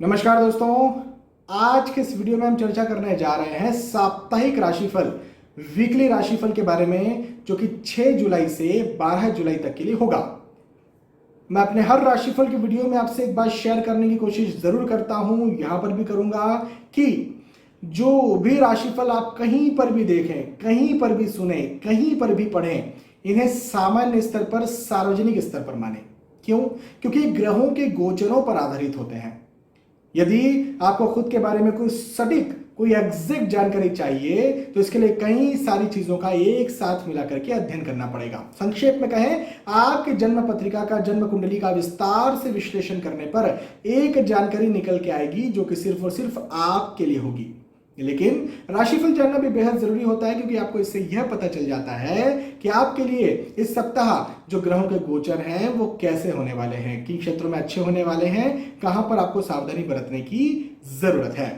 नमस्कार दोस्तों, आज के इस वीडियो में हम चर्चा करने जा रहे हैं साप्ताहिक राशिफल वीकली राशिफल के बारे में, जो कि 6 जुलाई से 12 जुलाई तक के लिए होगा। मैं अपने हर राशिफल के वीडियो में आपसे एक बात शेयर करने की कोशिश जरूर करता हूं, यहां पर भी करूंगा कि जो भी राशिफल आप कहीं पर भी देखें, कहीं पर भी सुने, कहीं पर भी पढ़ें, इन्हें सामान्य स्तर पर, सार्वजनिक स्तर पर माने। क्यों? क्योंकि ग्रहों के गोचरों पर आधारित होते हैं। यदि आपको खुद के बारे में कोई सटीक, कोई एग्जैक्ट जानकारी चाहिए तो इसके लिए कई सारी चीजों का एक साथ मिलाकर के अध्ययन करना पड़ेगा। संक्षेप में कहें, आपके जन्म पत्रिका का, जन्म कुंडली का विस्तार से विश्लेषण करने पर एक जानकारी निकल के आएगी जो कि सिर्फ और सिर्फ आपके लिए होगी। लेकिन राशिफल जानना भी बेहद जरूरी होता है, क्योंकि आपको इससे यह पता चल जाता है कि आपके लिए इस सप्ताह जो ग्रहों के गोचर हैं वो कैसे होने वाले हैं, किन क्षेत्रों में अच्छे होने वाले हैं, कहां पर आपको सावधानी बरतने की जरूरत है।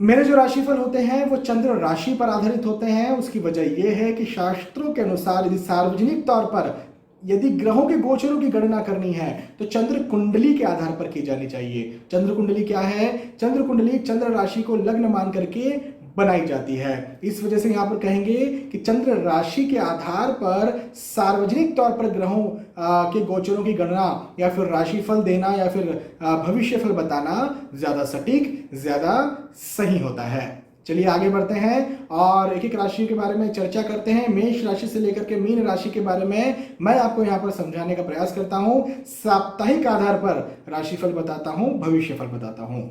मेरे जो राशिफल होते हैं वो चंद्र राशि पर आधारित होते हैं। उसकी वजह यह है कि शास्त्रों के अनुसार यदि सार्वजनिक तौर पर यदि ग्रहों के गोचरों की गणना करनी है तो चंद्र कुंडली के आधार पर की जानी चाहिए। चंद्र कुंडली क्या है? चंद्र कुंडली चंद्र राशि को लग्न मान करके बनाई जाती है। इस वजह से यहां पर कहेंगे कि चंद्र राशि के आधार पर सार्वजनिक तौर पर ग्रहों के गोचरों की गणना या फिर राशिफल देना या फिर भविष्यफल बताना ज्यादा सटीक, ज्यादा सही होता है। चलिए आगे बढ़ते हैं और एक एक राशि के बारे में चर्चा करते हैं। मेष राशि से लेकर के मीन राशि के बारे में मैं आपको यहां पर समझाने का प्रयास करता हूं। साप्ताहिक आधार पर राशिफल बताता हूं, भविष्यफल बताता हूं।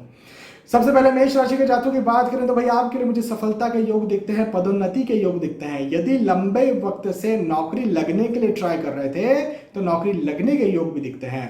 सबसे पहले मेष राशि के जातकों की बात करें तो भाई आपके लिए मुझे सफलता के योग दिखते हैं, पदोन्नति के योग दिखते हैं। यदि लंबे वक्त से नौकरी लगने के लिए ट्राई कर रहे थे तो नौकरी लगने के योग भी दिखते हैं।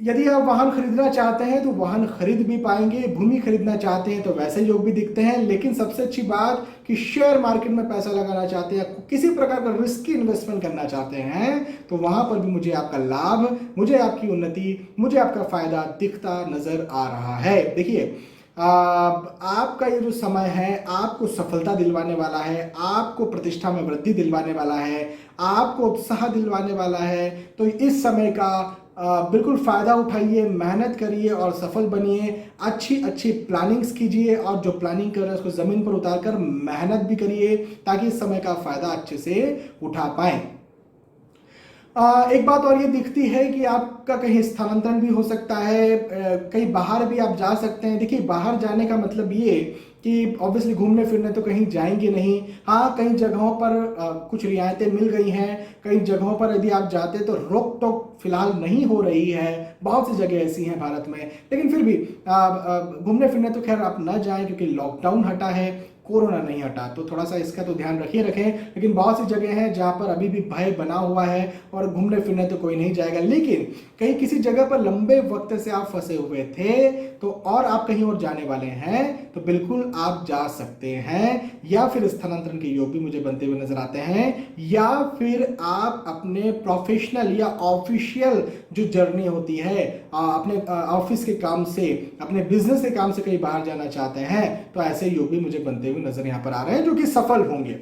यदि आप वाहन खरीदना चाहते हैं तो वाहन खरीद भी पाएंगे, भूमि खरीदना चाहते हैं तो वैसे योग भी दिखते हैं। लेकिन सबसे अच्छी बात कि शेयर मार्केट में पैसा लगाना चाहते हैं, किसी प्रकार का रिस्की इन्वेस्टमेंट करना चाहते हैं तो वहां पर भी मुझे आपका लाभ, मुझे आपकी उन्नति, मुझे आपका फायदा दिखता नजर आ रहा है। देखिए, आपका ये जो समय है आपको सफलता दिलवाने वाला है, आपको प्रतिष्ठा में वृद्धि दिलवाने वाला है, आपको उत्साह दिलवाने वाला है। तो इस समय का बिल्कुल फायदा उठाइए, मेहनत करिए और सफल बनिए। अच्छी अच्छी प्लानिंग्स कीजिए और जो प्लानिंग कर रहे हैं उसको जमीन पर उतारकर मेहनत भी करिए ताकि इस समय का फायदा अच्छे से उठा पाए। एक बात और ये दिखती है कि आपका कहीं स्थानांतरण भी हो सकता है, कहीं बाहर भी आप जा सकते हैं। देखिए, बाहर जाने का मतलब ये कि ऑब्वियसली घूमने फिरने तो कहीं जाएंगे नहीं। हाँ, कई जगहों पर कुछ रियायतें मिल गई हैं, कई जगहों पर यदि आप जाते तो रोक टोक फिलहाल नहीं हो रही है। बहुत सी जगह ऐसी हैं भारत में, लेकिन फिर भी घूमने फिरने तो खैर आप ना जाएं, क्योंकि लॉकडाउन हटा है, कोरोना नहीं हटा। तो थोड़ा सा इसका तो ध्यान रखें। लेकिन बहुत सी जगह हैं जहां पर अभी भी भय बना हुआ है और घूमने फिरने तो कोई नहीं जाएगा। लेकिन कहीं किसी जगह पर लंबे वक्त से आप फंसे हुए थे तो और आप कहीं और जाने वाले हैं तो बिल्कुल आप जा सकते हैं, या फिर स्थानांतरण के योग भी मुझे बनते हुए नजर आते हैं, या फिर आप अपने प्रोफेशनल या ऑफिशियल जो जर्नी होती है, अपने ऑफिस के काम से, अपने बिजनेस के काम से कहीं बाहर जाना चाहते हैं, तो ऐसे योग भी मुझे बनते हुए नजर यहां पर आ रहे हैं, जो कि सफल होंगे।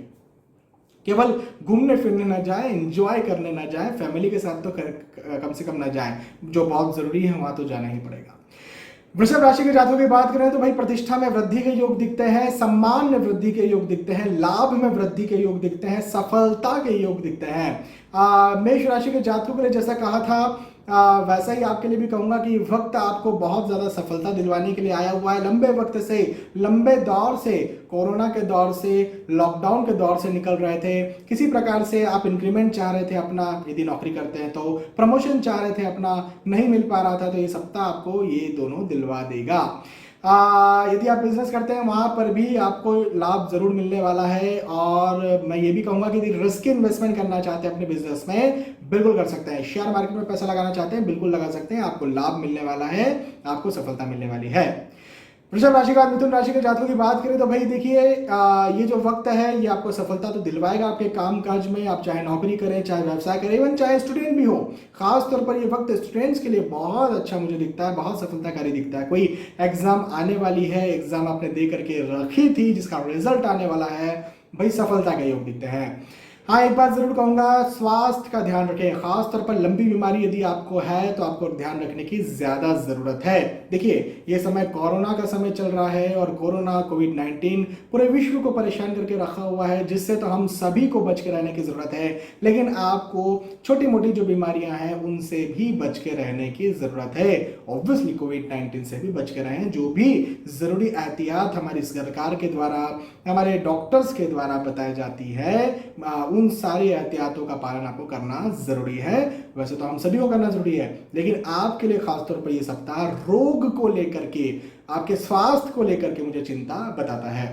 केवल घूमने फिरने ना जाए, एंजॉय करने ना जाए, फैमिली के साथ तो कम से कम ना जाए, जो बहुत जरूरी है वहां तो जाना ही पड़ेगा। वृषभ राशि के जातकों की बात करें तो भाई प्रतिष्ठा में वृद्धि के योग दिखते हैं, सम्मान में वृद्धि के योग दिखते हैं, लाभ में वृद्धि के योग दिखते हैं, सफलता के योग दिखते हैं। मेष राशि के जातकों के लिए जैसा कहा था वैसा ही आपके लिए भी कहूंगा कि वक्त आपको बहुत ज्यादा सफलता दिलवाने के लिए आया हुआ है। लंबे वक्त से, लंबे दौर से, कोरोना के दौर से, लॉकडाउन के दौर से निकल रहे थे। किसी प्रकार से आप इंक्रीमेंट चाह रहे थे अपना, यदि नौकरी करते हैं तो प्रमोशन चाह रहे थे अपना, नहीं मिल पा रहा था, तो ये सप्ताह आपको ये दोनों दिलवा देगा। यदि आप बिजनेस करते हैं वहां पर भी आपको लाभ जरूर मिलने वाला है। और मैं ये भी कहूंगा कि यदि रिस्क इन्वेस्टमेंट करना चाहते हैं अपने बिजनेस में, बिल्कुल कर सकते हैं। शेयर मार्केट में पैसा लगाना चाहते हैं, बिल्कुल लगा सकते हैं, आपको लाभ मिलने वाला है, आपको सफलता मिलने वाली है। वृषभ राशि का, मिथुन राशि के जातकों की बात करें तो भाई देखिए, ये जो वक्त है ये आपको सफलता तो दिलवाएगा आपके काम काज में। आप चाहे नौकरी करें, चाहे व्यवसाय करें, इवन चाहे स्टूडेंट भी हो, खास तौर पर ये वक्त स्टूडेंट्स के लिए बहुत अच्छा मुझे दिखता है, बहुत सफलताकारी दिखता है। कोई एग्जाम आने वाली है, एग्जाम आपने दे करके रखी थी जिसका रिजल्ट आने वाला है, भाई सफलता के योग दिखते हैं। हाँ, एक बात जरूर कहूंगा, स्वास्थ्य का ध्यान रखें। खास तौर पर लंबी बीमारी यदि आपको है तो आपको ध्यान रखने की ज्यादा जरूरत है। देखिए, ये समय कोरोना का समय चल रहा है और कोरोना कोविड-19 पूरे विश्व को परेशान करके रखा हुआ है, जिससे तो हम सभी को बच के रहने की जरूरत है। लेकिन आपको छोटी मोटी जो बीमारियां हैं उनसे भी बच के रहने की जरूरत है। ऑब्वियसली कोविड-19 से भी बच के रहें। जो भी जरूरी एहतियात हमारी सरकार के द्वारा, हमारे डॉक्टर्स के द्वारा बताई जाती है, उन सारी एहतियातों का पालन आपको करना जरूरी है। वैसे तो हम सभी को करना जरूरी है, लेकिन आपके लिए खासतौर पर यह सप्ताह रोग को लेकर के, आपके स्वास्थ्य को लेकर के मुझे चिंता बताता है।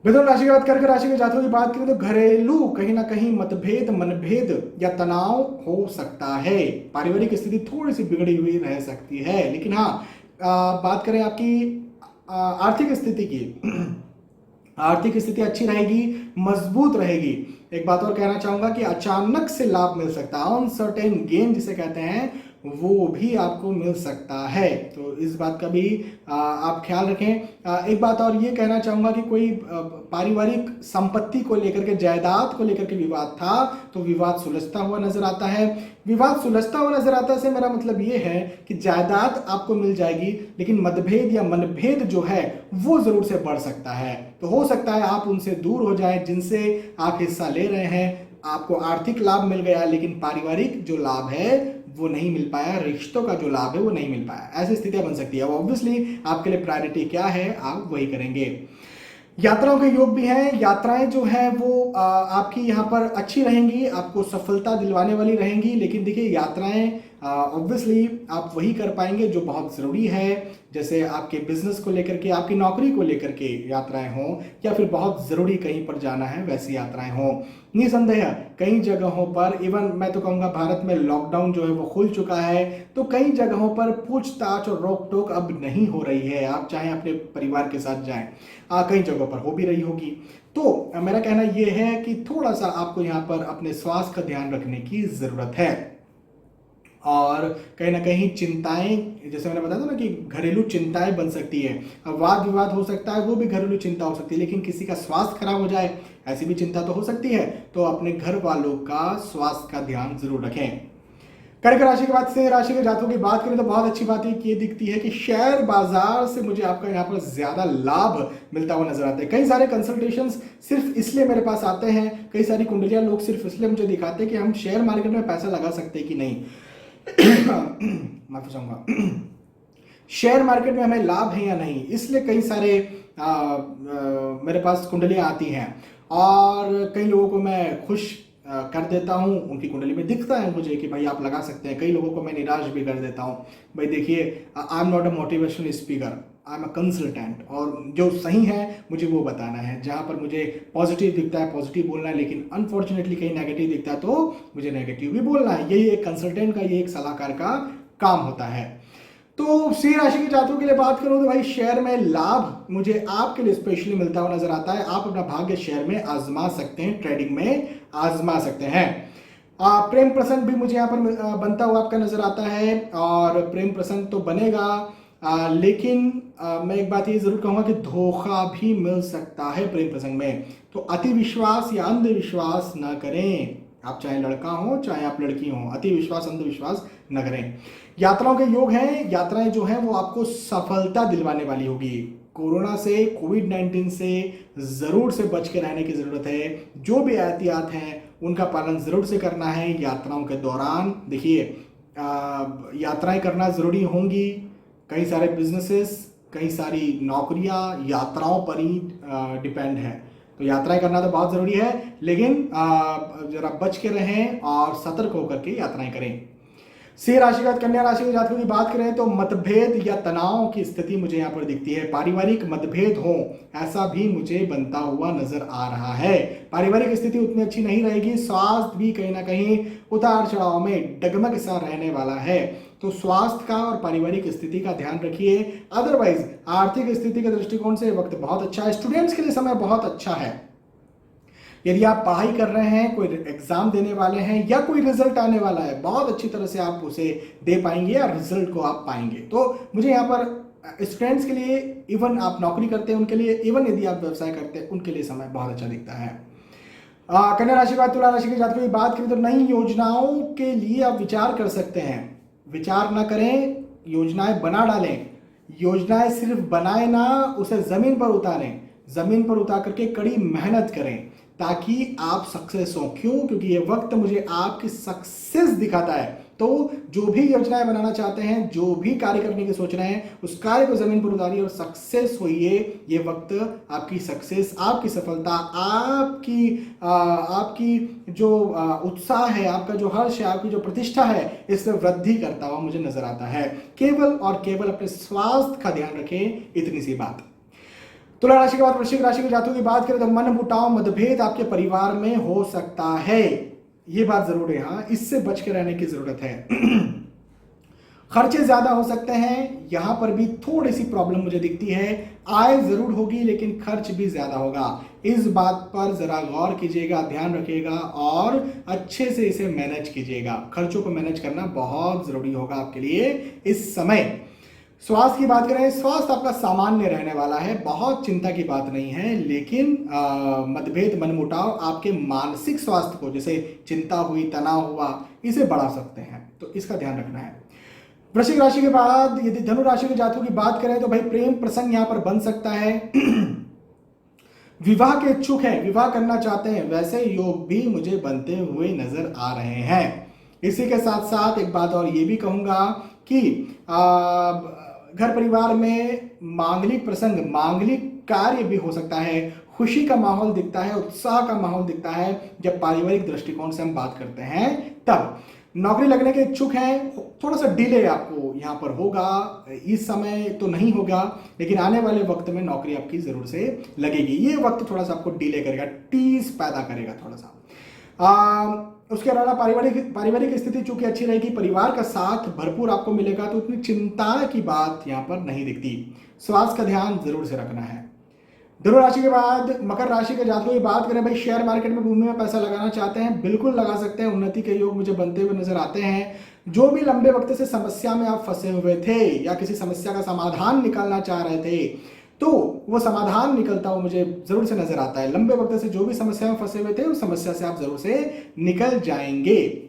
मिथुन राशि की बात करके राशि के जातकों की बात करें तो घरेलू कहीं ना कहीं मतभेद, मनभेद या तनाव हो सकता है। पारिवारिक स्थिति थोड़ी सी बिगड़ी हुई रह सकती है। लेकिन हाँ, बात करें आपकी आर्थिक स्थिति की, आर्थिक स्थिति अच्छी रहेगी, मजबूत रहेगी। एक बात और कहना चाहूंगा कि अचानक से लाभ मिल सकता है, अनसर्टेन गेन जिसे कहते हैं, वो भी आपको मिल सकता है। तो इस बात का भी आप ख्याल रखें। एक बात और ये कहना चाहूंगा कि कोई पारिवारिक संपत्ति को लेकर के, जायदाद को लेकर के विवाद था, तो विवाद सुलझता हुआ नजर आता है। विवाद सुलझता हुआ नजर आता है से मेरा मतलब ये है कि जायदाद आपको मिल जाएगी, लेकिन मतभेद या मनभेद जो है वो जरूर से बढ़ सकता है। तो हो सकता है आप उनसे दूर हो जाए जिनसे आप हिस्सा ले रहे हैं। आपको आर्थिक लाभ मिल गया, लेकिन पारिवारिक जो लाभ है वो नहीं मिल पाया, रिश्तों का जो लाभ है वो नहीं मिल पाया। ऐसी स्थितियां बन सकती है। अब ऑब्वियसली आपके लिए प्रायोरिटी क्या है, आप वही करेंगे। यात्राओं के योग भी हैं। यात्राएं जो है वो आपकी यहाँ पर अच्छी रहेंगी, आपको सफलता दिलवाने वाली रहेंगी। लेकिन देखिए, यात्राएं ऑब्वियसली आप वही कर पाएंगे जो बहुत ज़रूरी है, जैसे आपके बिजनेस को लेकर के, आपकी नौकरी को लेकर के यात्राएं हों, या फिर बहुत ज़रूरी कहीं पर जाना है वैसी यात्राएं हों। निसंदेह कई जगहों पर, इवन मैं तो कहूँगा भारत में लॉकडाउन जो है वो खुल चुका है, तो कई जगहों पर पूछताछ और रोक टोक अब नहीं हो रही है। आप चाहे अपने परिवार के साथ जाएं, कई जगहों पर हो भी रही होगी। तो मेरा कहना यह है कि थोड़ा सा आपको यहाँ पर अपने स्वास्थ्य का ध्यान रखने की ज़रूरत है। और कहीं ना कहीं चिंताएं, जैसे मैंने बताया था ना कि घरेलू चिंताएं बन सकती है, वाद विवाद हो सकता है, वो भी घरेलू चिंता हो सकती है। लेकिन किसी का स्वास्थ्य खराब हो जाए, ऐसी भी चिंता तो हो सकती है। तो अपने घर वालों का स्वास्थ्य का ध्यान जरूर रखें। कर्क राशि के बाद से राशि के जातकों की बात करें तो बहुत अच्छी बात ये दिखती है कि शेयर बाजार से मुझे आपका यहाँ पर ज्यादा लाभ मिलता हुआ नजर आता है। कई सारे कंसल्टेशंस सिर्फ इसलिए मेरे पास आते हैं, कई सारी कुंडलियां लोग सिर्फ इसलिए मुझे दिखाते हैं कि हम शेयर मार्केट में पैसा लगा सकते हैं कि नहीं। माफी चाहूंगा, शेयर मार्केट में हमें लाभ है या नहीं, इसलिए कई सारे मेरे पास कुंडलियां आती हैं। और कई लोगों को मैं खुश कर देता हूं, उनकी कुंडली में दिखता है मुझे कि भाई आप लगा सकते हैं। कई लोगों को मैं निराश भी कर देता हूं। भाई देखिए, I am not a motivational speaker, I am a consultant, और जो सही है मुझे वो बताना है। जहां पर मुझे पॉजिटिव दिखता है पॉजिटिव बोलना है, लेकिन अनफॉर्चुनेटली कहीं नेगेटिव दिखता है तो मुझे नेगेटिव भी बोलना है। यही एक कंसल्टेंट का, ये एक सलाहकार का काम होता है। तो सिंह राशि के जातकों के लिए बात करूं तो भाई शेयर में लाभ मुझे आपके लिए स्पेशली मिलता हुआ नजर आता है। आप अपना भाग्य शेयर में आजमा सकते हैं, ट्रेडिंग में आजमा सकते हैं। प्रेम प्रसंग भी मुझे यहाँ पर बनता हुआ आपका नजर आता है, और प्रेम प्रसंग तो बनेगा, लेकिन मैं एक बात ये जरूर कहूंगा कि धोखा भी मिल सकता है प्रेम प्रसंग में। तो अति विश्वास या अंधविश्वास ना करें। आप चाहे लड़का हो चाहे आप लड़की हो, अति विश्वास अंधविश्वास न करें। यात्राओं के योग हैं। यात्राएं जो हैं वो आपको सफलता दिलवाने वाली होगी। कोरोना से, कोविड-19 से जरूर से बच के रहने की जरूरत है। जो भी एहतियात हैं उनका पालन जरूर से करना है यात्राओं के दौरान। देखिए, यात्राएं करना जरूरी होंगी। कई सारे बिजनेसेस, कई सारी नौकरियां यात्राओं पर ही डिपेंड है। तो यात्राएं करना तो बहुत जरूरी है, लेकिन जरा बच के रहें और सतर्क होकर के यात्राएं करें। सिंह राशि का कन्या राशि के जातकों की बात करें तो मतभेद या तनाव की स्थिति मुझे यहाँ पर दिखती है। पारिवारिक मतभेद हो, ऐसा भी मुझे बनता हुआ नजर आ रहा है। पारिवारिक स्थिति उतनी अच्छी नहीं रहेगी। स्वास्थ्य भी कहीं ना कहीं उतार चढ़ाव में डगमग सा रहने वाला है। तो स्वास्थ्य का और पारिवारिक स्थिति का ध्यान रखिए। अदरवाइज आर्थिक स्थिति के दृष्टिकोण से वक्त बहुत अच्छा है। स्टूडेंट्स के लिए समय बहुत अच्छा है। यदि आप पढ़ाई कर रहे हैं, कोई एग्जाम देने वाले हैं, या कोई रिजल्ट आने वाला है, बहुत अच्छी तरह से आप उसे दे पाएंगे या रिजल्ट को आप पाएंगे। तो मुझे यहाँ पर स्टूडेंट्स के लिए, इवन आप नौकरी करते हैं उनके लिए, इवन यदि आप व्यवसाय करते हैं उनके लिए समय बहुत अच्छा दिखता है। कन्या राशि के बाद तुला राशि के जातकों की बात करें तो नई योजनाओं के लिए आप विचार कर सकते हैं। विचार ना करें, योजनाएं बना डालें। योजनाएं सिर्फ बनाए ना, उसे जमीन पर उतारें। जमीन पर उतार करके कड़ी मेहनत करें ताकि आप सक्सेस हो। क्यों? क्योंकि ये वक्त मुझे आपकी सक्सेस दिखाता है। तो जो भी योजनाएं बनाना चाहते हैं, जो भी कार्य करने की सोच रहे हैं, उस कार्य को जमीन पर उतारिए और सक्सेस होइए। ये वक्त आपकी सक्सेस, आपकी सफलता, आपकी जो उत्साह है, आपका जो हर्ष है, आपकी जो प्रतिष्ठा है, इसमें वृद्धि करता हुआ मुझे नजर आता है। केवल और केवल अपने स्वास्थ्य का ध्यान रखें, इतनी सी बात। तुला राशि के बाद वृश्चिक राशि के जातकों की बात करें तो मन मुटाव, मतभेद आपके परिवार में हो सकता है। ये बात जरूर है, हाँ, इससे बच के रहने की जरूरत है। खर्चे ज्यादा हो सकते हैं, यहां पर भी थोड़ी सी प्रॉब्लम मुझे दिखती है। आय जरूर होगी लेकिन खर्च भी ज्यादा होगा। इस बात पर जरा गौर कीजिएगा, ध्यान रखिएगा और अच्छे से इसे मैनेज कीजिएगा। खर्चों को मैनेज करना बहुत जरूरी होगा आपके लिए इस समय। स्वास्थ्य की बात करें, स्वास्थ्य आपका सामान्य रहने वाला है, बहुत चिंता की बात नहीं है। लेकिन मतभेद, मनमुटाव आपके मानसिक स्वास्थ्य को, जैसे चिंता हुई, तनाव हुआ, इसे बढ़ा सकते हैं, तो इसका ध्यान रखना है। वृश्चिक राशि के बाद यदि धनु राशि के जातकों की बात करें तो भाई प्रेम प्रसंग यहां पर बन सकता है। विवाह के इच्छुक हैं, विवाह करना चाहते हैं, वैसे योग भी मुझे बनते हुए नजर आ रहे हैं। इसी के साथ साथ एक बात और ये भी कहूंगा कि घर परिवार में मांगलिक प्रसंग, मांगलिक कार्य भी हो सकता है। खुशी का माहौल दिखता है, उत्साह का माहौल दिखता है जब पारिवारिक दृष्टिकोण से हम बात करते हैं तब। नौकरी लगने के इच्छुक हैं, थोड़ा सा डिले आपको यहाँ पर होगा, इस समय तो नहीं होगा, लेकिन आने वाले वक्त में नौकरी आपकी जरूर से लगेगी। ये वक्त थोड़ा सा आपको डिले करेगा, टीस पैदा करेगा थोड़ा सा। उसके अलावा पारिवारिक स्थिति चूंकि अच्छी रहेगी, परिवार का साथ भरपूर आपको मिलेगा, तो उतनी चिंता की बात यहाँ पर नहीं दिखती। स्वास्थ्य का ध्यान जरूर से रखना है। धनु राशि के बाद मकर राशि के जातकों की बात करें, भाई शेयर मार्केट में भूमि में पैसा लगाना चाहते हैं, बिल्कुल लगा सकते हैं। उन्नति के योग मुझे बनते हुए नजर आते हैं। जो भी लंबे वक्त से समस्या में आप फंसे हुए थे या किसी समस्या का समाधान निकालना चाह रहे थे, तो वो समाधान निकलता हुआ मुझे जरूर से नजर आता है। लंबे वक्त से जो भी समस्या में फंसे हुए थे, उस समस्या से आप जरूर से निकल जाएंगे।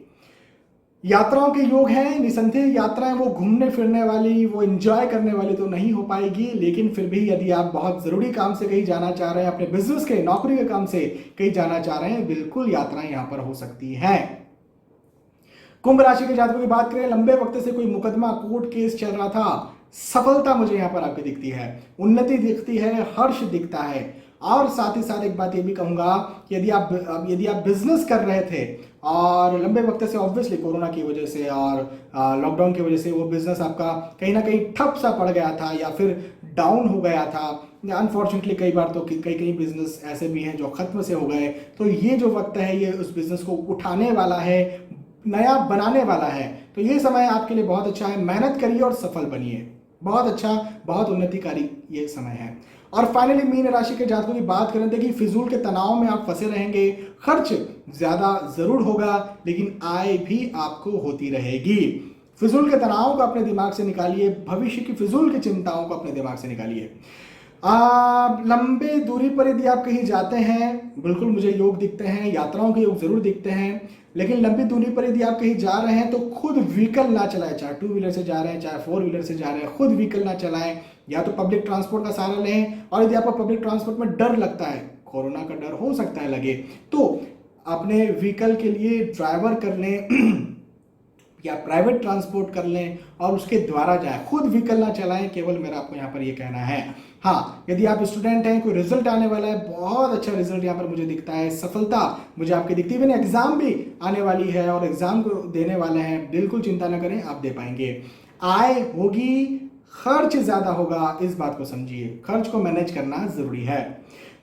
यात्राओं के योग हैं, निसंदेह यात्राएं वो घूमने फिरने वाली, वो एंजॉय करने वाली तो नहीं हो पाएगी, लेकिन फिर भी यदि आप बहुत जरूरी काम से कहीं जाना चाह रहे हैं, अपने बिजनेस के, नौकरी के काम से कहीं जाना चाह रहे हैं, बिल्कुल यात्राएं यहां पर हो सकती हैं। कुंभ राशि के जातकों की बात करें, लंबे वक्त से कोई मुकदमा, कोर्ट केस चल रहा था, सफलता मुझे यहां पर आपकी दिखती है, उन्नति दिखती है, हर्ष दिखता है। और साथ ही साथ एक बात ये भी कहूंगा कि यदि आप बिजनेस कर रहे थे और लंबे वक्त से ऑब्वियसली कोरोना की वजह से और लॉकडाउन की वजह से वो बिजनेस आपका कहीं ना कहीं ठप सा पड़ गया था या फिर डाउन हो गया था, अनफॉर्चुनेटली कई बार तो कई बिजनेस ऐसे भी हैं जो खत्म से हो गए, तो ये जो वक्त है ये उस बिजनेस को उठाने वाला है, नया बनाने वाला है। तो ये समय आपके लिए बहुत अच्छा है, मेहनत करिए और सफल बनिए। बहुत अच्छा, बहुत उन्नतिकारी ये समय है। और फाइनली मीन राशि के जातकों की बात करें, देखिए फिजूल के तनाव में आप फंसे रहेंगे, खर्च ज्यादा जरूर होगा लेकिन आय भी आपको होती रहेगी। फिजूल के तनाव को अपने दिमाग से निकालिए, भविष्य की फिजूल की चिंताओं को अपने दिमाग से निकालिए। लंबे दूरी पर यदि आप कहीं जाते हैं, बिल्कुल मुझे योग दिखते हैं, यात्राओं के योग जरूर दिखते हैं, लेकिन लंबी दूरी पर यदि आप कहीं जा रहे हैं तो खुद व्हीकल ना चलाएं, चाहे 2 व्हीलर से जा रहे हैं, चाहे 4 व्हीलर से जा रहे हैं, खुद व्हीकल ना चलाएं, या तो पब्लिक ट्रांसपोर्ट का सहारा लें। और यदि आपको पब्लिक ट्रांसपोर्ट में डर लगता है, कोरोना का डर हो सकता है लगे, तो अपने व्हीकल के लिए ड्राइवर कर लें या प्राइवेट ट्रांसपोर्ट कर लें और उसके द्वारा जाएं, खुद व्हीकल ना चलाएं। केवल मेरा आपको यहाँ पर ये कहना है। हाँ, यदि आप स्टूडेंट हैं, कोई रिजल्ट आने वाला है, बहुत अच्छा रिजल्ट यहाँ पर मुझे दिखता है, सफलता मुझे आपकी दिखती है, एग्जाम भी आने वाली है और एग्जाम को देने वाले हैं, बिल्कुल चिंता न करें, आप दे पाएंगे। आय होगी, खर्च ज्यादा होगा, इस बात को समझिए, खर्च को मैनेज करना जरूरी है।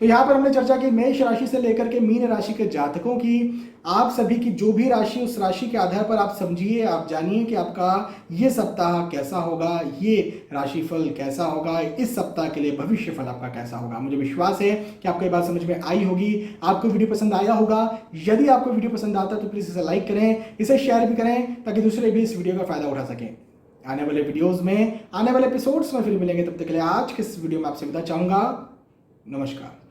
तो यहाँ पर हमने चर्चा की मेष राशि से लेकर के मीन राशि के जातकों की। आप सभी की जो भी राशि, उस राशि के आधार पर आप समझिए, आप जानिए कि आपका ये सप्ताह कैसा होगा, ये राशिफल कैसा होगा, इस सप्ताह के लिए भविष्य फल आपका कैसा होगा। मुझे विश्वास है कि आपको ये बात समझ में आई होगी, आपको वीडियो पसंद आया होगा। यदि आपको वीडियो पसंद आता है तो प्लीज इसे लाइक करें, इसे शेयर भी करें ताकि दूसरे भी इस वीडियो का फायदा उठा सकें। आने वाले वीडियोस में, आने वाले एपिसोड्स में फिर मिलेंगे, तब तक के लिए आज के इस वीडियो में आपसे विदा चाहूंगा। नमस्कार।